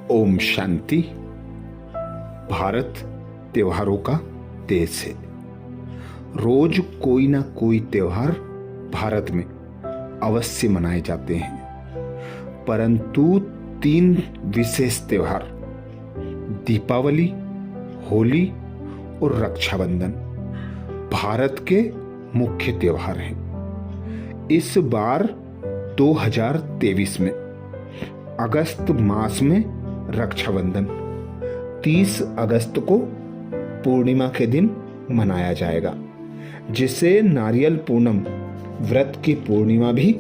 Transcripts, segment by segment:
ओम शांति। भारत त्योहारों का देश है। रोज कोई ना कोई त्योहार भारत में अवश्य मनाए जाते हैं, परंतु 3 विशेष त्योहार दीपावली, होली और रक्षाबंधन भारत के मुख्य त्योहार हैं। इस बार 2023 में अगस्त मास में रक्षाबंधन 30 अगस्त को पूर्णिमा के दिन मनाया जाएगा, जिसे नारियल पूर्णम व्रत की पूर्णिमा भी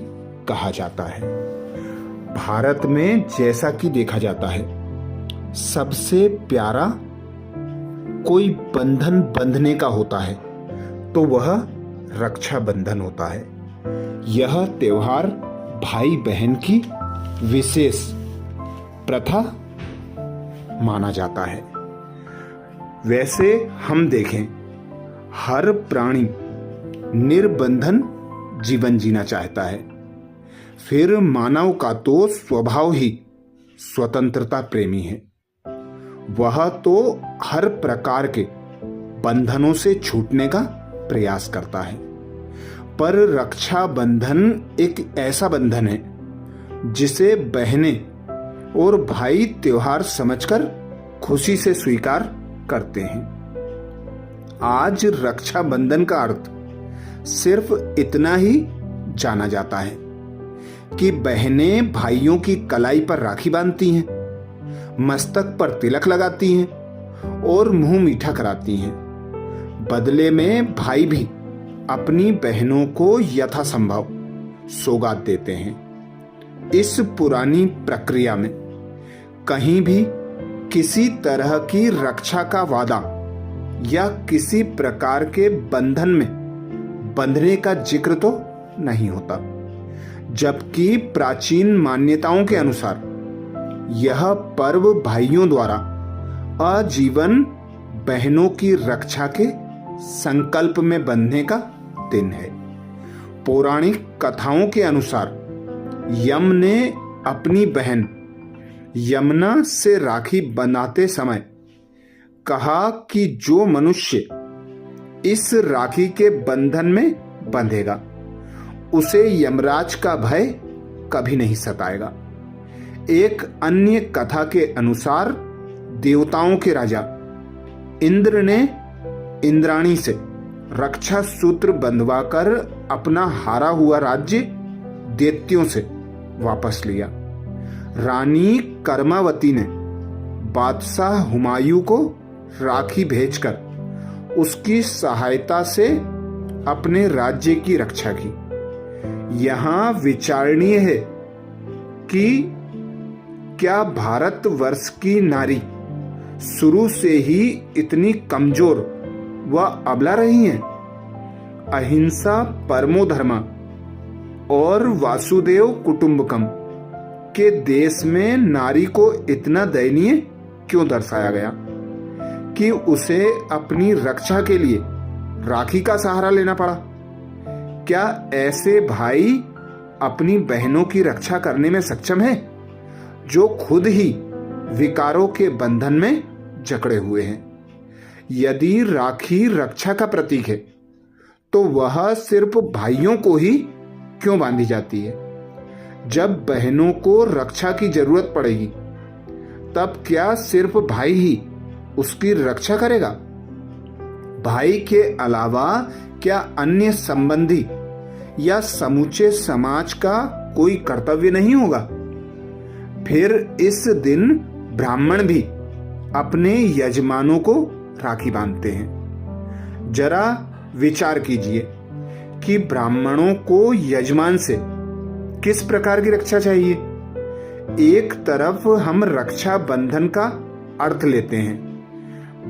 कहा जाता है। भारत में जैसा कि देखा जाता है, सबसे प्यारा कोई बंधन बंधने का होता है तो वह रक्षाबंधन होता है। यह त्योहार भाई बहन की विशेष प्रथा माना जाता है। वैसे हम देखें, हर प्राणी निर्बंधन जीवन जीना चाहता है। फिर मानव का तो स्वभाव ही स्वतंत्रता प्रेमी है। वह तो हर प्रकार के बंधनों से छूटने का प्रयास करता है, पर रक्षा बंधन एक ऐसा बंधन है जिसे बहनें और भाई त्योहार समझकर खुशी से स्वीकार करते हैं। आज रक्षा बंधन का अर्थ सिर्फ इतना ही जाना जाता है कि बहनें भाइयों की कलाई पर राखी बांधती हैं, मस्तक पर तिलक लगाती हैं और मुंह मीठा कराती हैं। बदले में भाई भी अपनी बहनों को यथासंभव सौगात देते हैं। इस पुरानी प्रक्रिया में कहीं भी किसी तरह की रक्षा का वादा या किसी प्रकार के बंधन में बंधने का जिक्र तो नहीं होता, जबकि प्राचीन मान्यताओं के अनुसार यह पर्व भाइयों द्वारा आजीवन बहनों की रक्षा के संकल्प में बंधने का दिन है। पौराणिक कथाओं के अनुसार यम ने अपनी बहन यमुना से राखी बंधाते समय कहा कि जो मनुष्य इस राखी के बंधन में बंधेगा उसे यमराज का भय कभी नहीं सताएगा। एक अन्य कथा के अनुसार देवताओं के राजा इंद्र ने इंद्राणी से रक्षा सूत्र बंधवाकर अपना हारा हुआ राज्य दैत्यों से वापस लिया। रानी कर्मावती ने बादशाह हुमायूं को राखी भेजकर उसकी सहायता से अपने राज्य की रक्षा की। यहां विचारणीय है कि क्या भारतवर्ष की नारी शुरू से ही इतनी कमजोर व अबला रही हैं? अहिंसा परमो धर्मा और वासुदेव कुटुंबकम के देश में नारी को इतना दयनीय क्यों दर्शाया गया कि उसे अपनी रक्षा के लिए राखी का सहारा लेना पड़ा? क्या ऐसे भाई अपनी बहनों की रक्षा करने में सक्षम है जो खुद ही विकारों के बंधन में जकड़े हुए हैं? यदि राखी रक्षा का प्रतीक है तो वह सिर्फ भाइयों को ही क्यों बांधी जाती है? जब बहनों को रक्षा की जरूरत पड़ेगी तब क्या सिर्फ भाई ही उसकी रक्षा करेगा? भाई के अलावा क्या अन्य संबंधी या समूचे समाज का कोई कर्तव्य नहीं होगा? फिर इस दिन ब्राह्मण भी अपने यजमानों को राखी बांधते हैं। जरा विचार कीजिए कि ब्राह्मणों को यजमान से किस प्रकार की रक्षा चाहिए। एक तरफ हम रक्षा बंधन का अर्थ लेते हैं,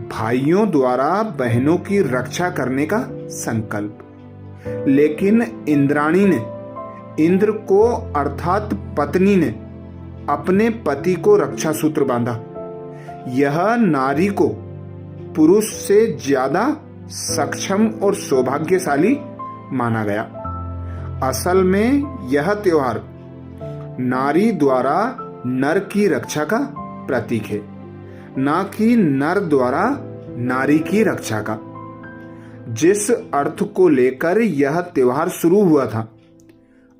भाइयों द्वारा बहनों की रक्षा करने का संकल्प, लेकिन इंद्राणी ने इंद्र को अर्थात पत्नी ने अपने पति को रक्षा सूत्र बांधा। यह नारी को पुरुष से ज्यादा सक्षम और सौभाग्यशाली माना गया। असल में यह त्योहार नारी द्वारा नर की रक्षा का प्रतीक है, ना कि नर द्वारा नारी की रक्षा का। जिस अर्थ को लेकर यह त्योहार शुरू हुआ था,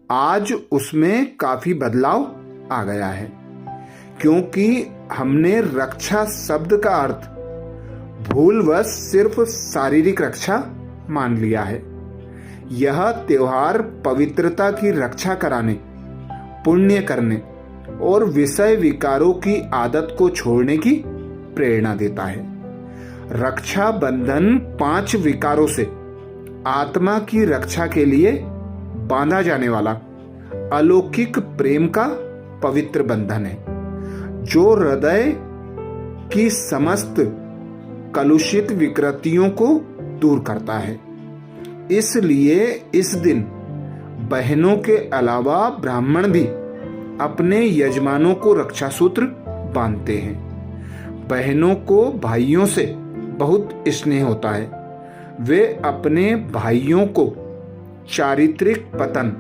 आज उसमें काफी बदलाव आ गया है, क्योंकि हमने रक्षा शब्द का अर्थ भूलवश सिर्फ शारीरिक रक्षा मान लिया है। यह त्योहार पवित्रता की रक्षा कराने, पुण्य करने और विषय विकारों की आदत को छोड़ने की प्रेरणा देता है। रक्षा बंधन 5 विकारों से आत्मा की रक्षा के लिए बांधा जाने वाला अलौकिक प्रेम का पवित्र बंधन है, जो हृदय की समस्त कलुषित विकृतियों को दूर करता है। इसलिए इस दिन बहनों के अलावा ब्राह्मण भी अपने यजमानों को रक्षा सूत्र बांधते हैं। बहनों को भाइयों से बहुत स्नेह होता है। वे अपने भाइयों को चारित्रिक पतन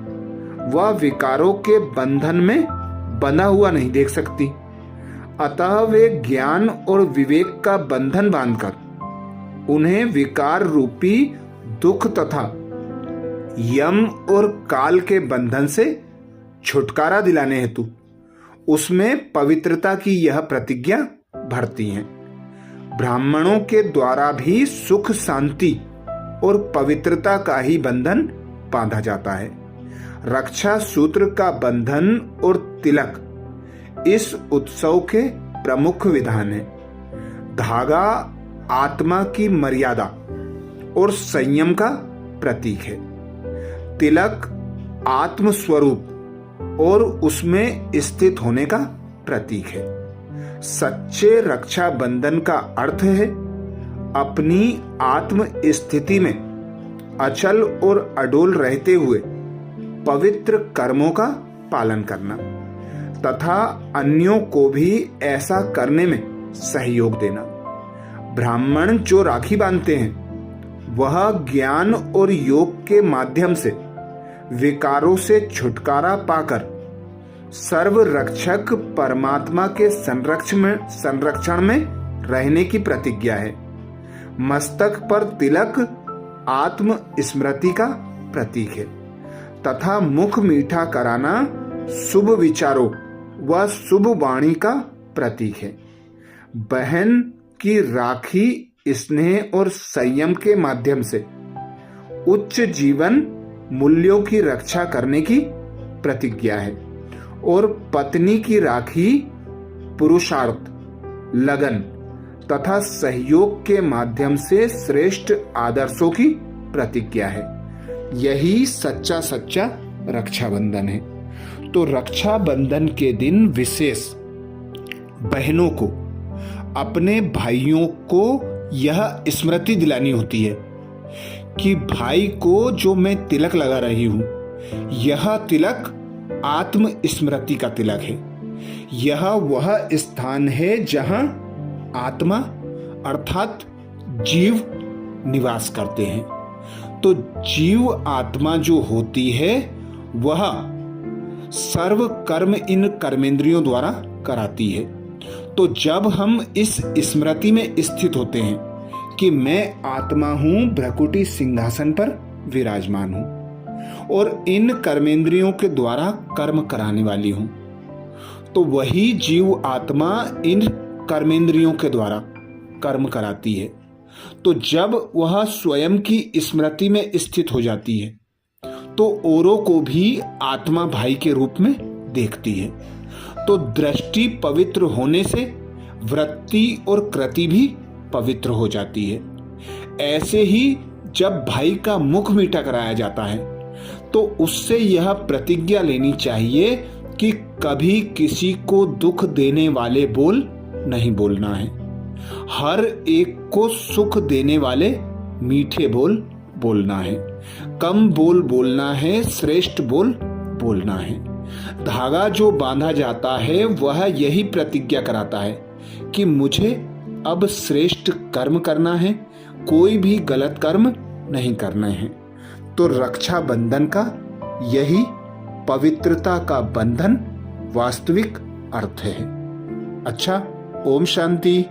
व विकारों के बंधन में बंधा हुआ नहीं देख सकती। अतः वे ज्ञान और विवेक का बंधन बांधकर उन्हें विकार रूपी दुख तथा यम और काल के बंधन से छुटकारा दिलाने हेतु उसमें पवित्रता की यह प्रतिज्ञा भरती हैं। ब्राह्मणों के द्वारा भी सुख, शांति और पवित्रता का ही बंधन बांधा जाता है। रक्षा सूत्र का बंधन और तिलक इस उत्सव के प्रमुख विधान है। धागा आत्मा की मर्यादा और संयम का प्रतीक है। तिलक आत्म स्वरूप और उसमें स्थित होने का प्रतीक है। सच्चे रक्षा बंधन का अर्थ है अपनी आत्म स्थिति में अचल और अडोल रहते हुए पवित्र कर्मों का पालन करना तथा अन्यों को भी ऐसा करने में सहयोग देना। ब्राह्मण जो राखी बांधते हैं वह ज्ञान और योग के माध्यम से विकारों से छुटकारा पाकर सर्व रक्षक परमात्मा के संरक्षण में रहने की प्रतिज्ञा है। मस्तक पर तिलक आत्म स्मृति का प्रतीक है तथा मुख मीठा कराना शुभ विचारों व शुभ वाणी का प्रतीक है। बहन की राखी स्नेह और संयम के माध्यम से उच्च जीवन मूल्यों की रक्षा करने की प्रतिज्ञा है और पत्नी की राखी पुरुषार्थ, लगन तथा सहयोग के माध्यम से श्रेष्ठ आदर्शों की प्रतिज्ञा है। यही सच्चा रक्षाबंधन है। तो रक्षाबंधन के दिन विशेष बहनों को अपने भाइयों को यह स्मृति दिलानी होती है कि भाई को जो मैं तिलक लगा रही हूं, यह तिलक आत्म स्मृति का तिलक है। यह वह स्थान है जहां आत्मा अर्थात जीव निवास करते हैं। तो जीव आत्मा जो होती है वह सर्व कर्म इन कर्मेंद्रियों द्वारा कराती है। तो जब हम इस स्मृति में स्थित होते हैं कि मैं आत्मा हूं, भ्रकुटी सिंहासन पर विराजमान हूं और इन कर्मेंद्रियों के द्वारा कर्म कराने वाली हूं, तो वही जीव आत्मा इन कर्मेंद्रियों के द्वारा कर्म कराती है। तो जब वह स्वयं की स्मृति में स्थित हो जाती है तो औरों को भी आत्मा भाई के रूप में देखती है। तो दृष्टि पवित्र होने से वृत्ति और कृति भी पवित्र हो जाती है। ऐसे ही जब भाई का मुख मीठा कराया जाता है तो उससे यह प्रतिज्ञा लेनी चाहिए कि कभी किसी को दुख देने वाले बोल नहीं बोलना है। हर एक को सुख देने वाले मीठे बोल बोलना है। कम बोल बोलना है, श्रेष्ठ बोल बोलना है। धागा जो बांधा जाता है वह यही प्रतिज्ञा कराता है कि मुझे अब श्रेष्ठ कर्म करना है, कोई भी गलत कर्म नहीं करना है। तो रक्षा बंधन का यही पवित्रता का बंधन वास्तविक अर्थ है। अच्छा, ओम शांति।